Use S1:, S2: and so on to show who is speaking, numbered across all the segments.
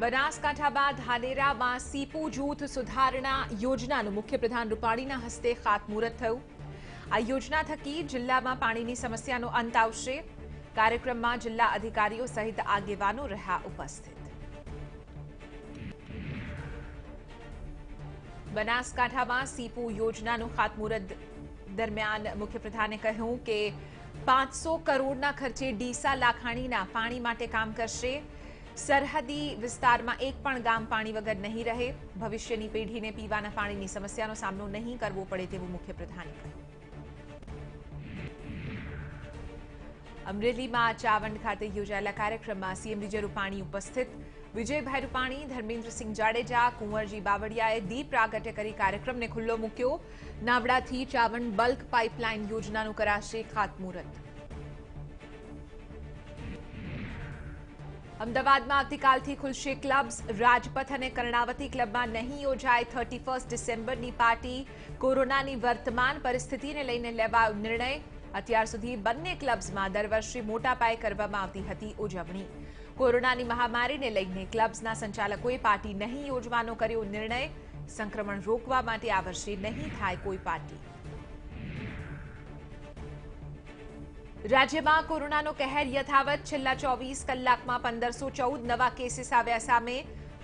S1: બનાસકાંઠામાં ધાનેરામાં સીપુ જૂથ સુધારણા યોજનાનું મુખ્યપ્રધાન રૂપાણીના હસ્તે ખાતમુહૂર્ત થયું। આ યોજના થકી જિલ્લામાં પાણીની સમસ્યાનો અંત આવશે। કાર્યક્રમમાં જિલ્લા અધિકારીઓ સહિત આગેવાનો રહ્યા ઉપસ્થિત। બનાસકાંઠામાં સીપુ યોજનાનું ખાતમુહૂર્ત દરમિયાન મુખ્યપ્રધાને કહ્યું કે 500 કરોડના ખર્ચે ડીસા લાખાણીના પાણી માટે કામ કરશે। સરહદી વિસ્તારમાં એક પણ ગામ પાણી વગર નહીં રહે। ભવિષ્યની પેઢીને પીવાના પાણીની સમસ્યાનો સામનો નહીં કરવો પડે તેવું મુખ્યપ્રધાને કહ્યું। અમરેલીમાં ચાવંડ ખાતે યોજાયેલા કાર્યક્રમમાં સીએમ વિજય રૂપાણી ઉપસ્થિત। વિજયભાઈ રૂપાણી, ધર્મેન્દ્રસિંહ જાડેજા, કુંવરજી બાવળિયાએ દીપ પ્રાગટ્ય કરી કાર્યક્રમને ખુલ્લો મૂક્યો। નાવડાથી ચાવંડ બલ્ક પાઇપલાઇન યોજનાનું કરાશે ખાતમુહૂર્ત। અમદાવાદમાં આવતીકાલથી ખુલશે ક્લબ્સ। રાજપથ અને કર્ણાવતી ક્લબમાં નહીં યોજાય 31 ડિસેમ્બરની પાર્ટી। કોરોનાની વર્તમાન પરિસ્થિતિને લઈને લેવાયો નિર્ણય। અત્યાર સુધી બંને ક્લબ્સમાં દર વર્ષે મોટા પાયે કરવામાં આવતી હતી ઉજવણી। કોરોનાની મહામારીને લઈને ક્લબ્સના સંચાલકોએ પાર્ટી નહીં યોજવાનો કર્યો નિર્ણય। સંક્રમણ રોકવા માટે આ વર્ષે નહીં થાય કોઈ પાર્ટી। રાજ્યમાં કોરોનાનો કહેર યથાવત। છેલ્લા 24 કલાકમાં 1514 નવા કેસીસ આવ્યા સામે।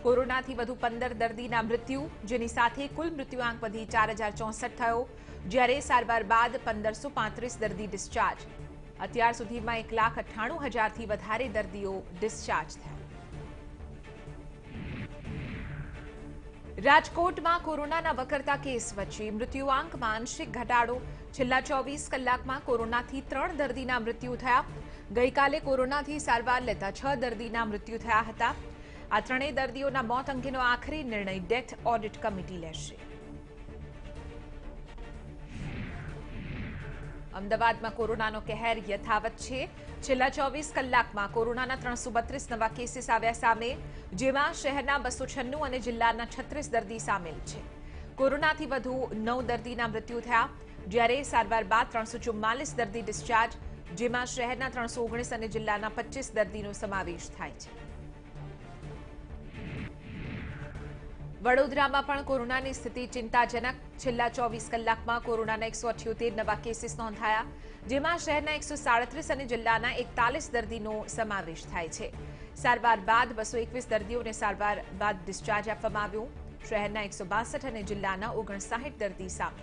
S1: કોરોનાથી વધુ 15 દર્દીના મૃત્યુ, જેની સાથે કુલ મૃત્યુઆંક વધી 4064 થયો, જ્યારે સારવાર બાદ 1535 દર્દી ડિસ્ચાર્જ। અત્યાર સુધીમાં 1,98,000થી વધારે દર્દીઓ ડિસ્ચાર્જ થયા। રાજકોટમાં કોરોનાના વકરતા કેસ વચ્ચે મૃત્યુઆંકમાં આંશિક ઘટાડો। છેલ્લા 24 કલાકમાં કોરોનાથી 3 દર્દીના મૃત્યુ થયા। ગઈકાલે કોરોનાથી સારવાર લેતા 6 દર્દીના મૃત્યુ થયા હતા। આ ત્રણેય દર્દીઓના મોત અંગેનો આખરી નિર્ણય ડેથ ઓડિટ કમિટી લેશે। અમદાવાદમાં કોરોનાનો કહેર યથાવત છે। છેલ્લા 24 કલાકમાં કોરોનાના 332 નવા કેસીસ આવ્યા સામે, જેમાં શહેરના 296 અને જિલ્લાના 36 દર્દી સામેલ છે। કોરોનાથી વધુ 9 દર્દીના મૃત્યુ થયા, જ્યારે સારવાર બાદ 344 દર્દી ડિસ્ચાર્જ, જેમાં શહેરના 319 અને જિલ્લાના 25 દર્દીનો સમાવેશ થાય છે। વડોદરામાં પણ કોરોનાની સ્થિતિ ચિંતાજનક। છેલ્લા 24 કલાકમાં કોરોનાના 178 નવા કેસીસ નોંધાયા, જેમાં શહેરના 137 અને જિલ્લાના 41 દર્દીનો સમાવેશ થાય છે। સારવાર બાદ 221 દર્દીઓને સારવાર બાદ ડિસ્ચાર્જ આપવામાં આવ્યું। શહેરના 162 અને જિલ્લાના 59 દર્દી સામે।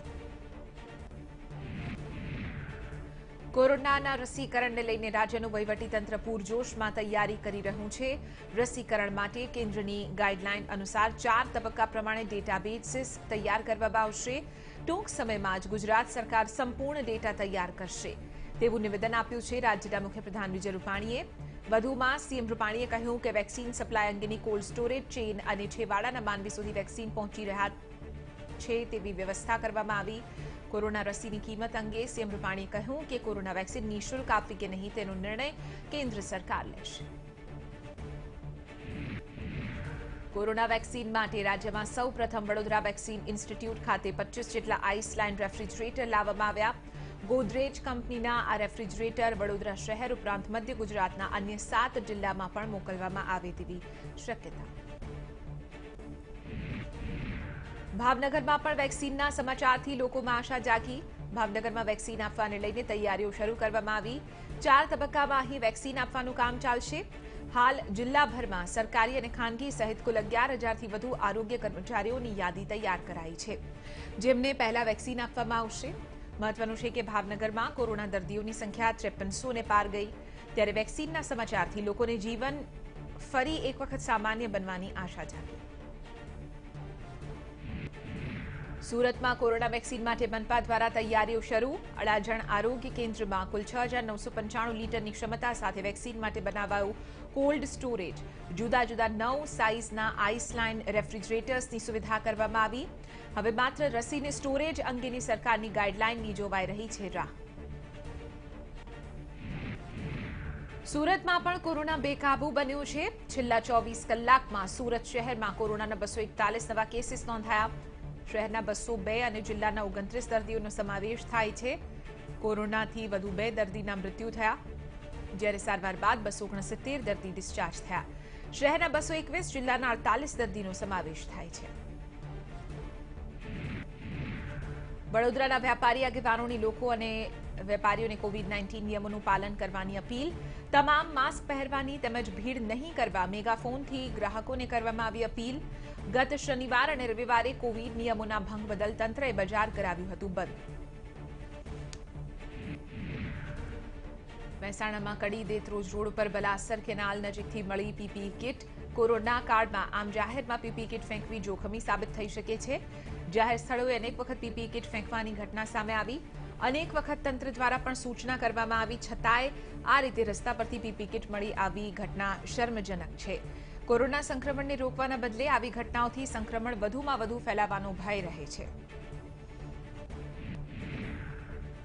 S1: કોરોનાના રસીકરણને લઈને રાજ્યનું વહીવટીતંત્ર પૂરજોશમાં તૈયારી કરી રહ્યું છે। રસીકરણ માટે કેન્દ્રની ગાઈડલાઈન અનુસાર 4 તબક્કા પ્રમાણે ડેટાબેઝ તૈયાર કરવામાં આવશે। ટૂંક સમયમાં જ ગુજરાત સરકાર સંપૂર્ણ ડેટા તૈયાર કરશે તેવું નિવેદન આપ્યું છે રાજ્યના મુખ્યપ્રધાન વિજય રૂપાણીએ। વધુમાં સીએમ રૂપાણીએ કહ્યું કે વેક્સિન સપ્લાય અંગેની કોલ્ડ સ્ટોરેજ ચેઇન અને છેવાડાના માનવી સુધી વેક્સિન પહોંચી રહ્યા છે તેવી વ્યવસ્થા કરવામાં આવી। કોરોના રસીની કિંમત અંગે સીએમ રૂપાણીએ કહ્યું કે કોરોના વેક્સિન નિઃશુલ્ક આપવી કે નહીં તેનો નિર્ણય કેન્દ્ર સરકાર લેશે। કોરોના વેક્સિન માટે રાજ્યમાં સૌ પ્રથમ વડોદરા વેક્સિન ઇન્સ્ટિટ્યૂટ ખાતે 25 જેટલા આઈસલાઇન રેફ્રિજરેટર લાવવામાં આવ્યા। ગોદરેજ કંપનીના આ રેફ્રિજરેટર વડોદરા શહેર ઉપરાંત મધ્ય ગુજરાતના અન્ય 7 જિલ્લામાં પણ મોકલવામાં આવે તેવી શક્યતા। ભાવનગરમાં પણ વેક્સિનના સમાચારથી લોકોમાં આશા જાગી। ભાવનગરમાં વેક્સિન આપવાને લઈને તૈયારીઓ શરૂ કરવામાં આવી। 4 તબક્કામાં અહીં વેક્સિન આપવાનું કામ ચાલશે। હાલ જિલ્લાભરમાં સરકારી અને ખાનગી સહિત કુલ 11,000થી વધુ આરોગ્ય કર્મચારીઓની યાદી તૈયાર કરાઈ છે, જેમને પહેલા વેક્સિન આપવામાં આવશે। મહત્વનું છે કે ભાવનગરમાં કોરોના દર્દીઓની સંખ્યા 5300ને પાર ગઈ, ત્યારે વેક્સિનના સમાચારથી લોકોને જીવન ફરી એક વખત સામાન્ય બનવાની આશા જાગી। સુરતમાં કોરોના વેક્સિન માટે મનપા દ્વારા તૈયારીઓ શરૂ। અડાજણ આરોગ્ય કેન્દ્રમાં કુલ 6,995 લીટરની ક્ષમતા સાથે વેક્સિન માટે બનાવાયું કોલ્ડ સ્ટોરેજ। જુદા જુદા 9 સાઇઝના આઈસલાઇન રેફ્રિજરેટર્સની સુવિધા કરવામાં આવી। હવે માત્ર રસીને સ્ટોરેજ અંગેની સરકારની ગાઈડલાઇનની જોવાઈ રહી છે રાહ। સુરતમાં પણ કોરોના બેકાબૂ બન્યું છે। છેલ્લા 24 કલાકમાં સુરત શહેરમાં કોરોનાના 241 નવા કેસીસ નોંધાયા। શહેરના 202 અને જિલ્લાના 29 દર્દીઓનો સમાવેશ થાય છે। કોરોનાથી વધુ 2 દર્દીના મૃત્યુ થયા, જ્યારે સારવાર બાદ 269 દર્દી ડિસ્ચાર્જ થયા। શહેરના 221, જિલ્લાના 48 દર્દીનો સમાવેશ થાય છે. વડોદરાના વ્યાપારી આગેવાનોની લોકો અને વેપારીઓને કોવિડ-19 નિયમોનું પાલન કરવાની અપીલ. તમામ માસ્ક પહેરવાની તેમજ ભીડ નહીં કરવા મેગાફોનથી ગ્રાહકોને કરવામાં આવી અપીલ. ગત શનિવાર અને રવિવારે કોવિડ નિયમોના ભંગ બદલ તંત્રએ બજાર કરાવ્યું હતું બંધ. મહેસાણામાં કડી દેત્રોજ રોડ પર બલાસર કેનાલ નજીકથી મળી પીપીઈ કિટ. કોરોના કાળમાં આમ જાહેરમાં પીપીઈ કિટ ફેંકવી જોખમી સાબિત થઈ શકે છે. જાહેર સ્થળોએ અનેક વખત પીપીઈ કિટ ફેંકવાની ઘટના સામે આવી. અનેક વખત તંત્ર દ્વારા પણ સૂચના કરવામાં આવી, છતાંય આ રીતે રસ્તા પરથી પીપીઈ કિટ મળી આવી ઘટના શર્મજનક છે. કોરોના સંક્રમણને રોકવાના બદલે આવી ઘટનાઓથી સંક્રમણ વધુમાં વધુ ફેલાવાનો ભય રહે છે.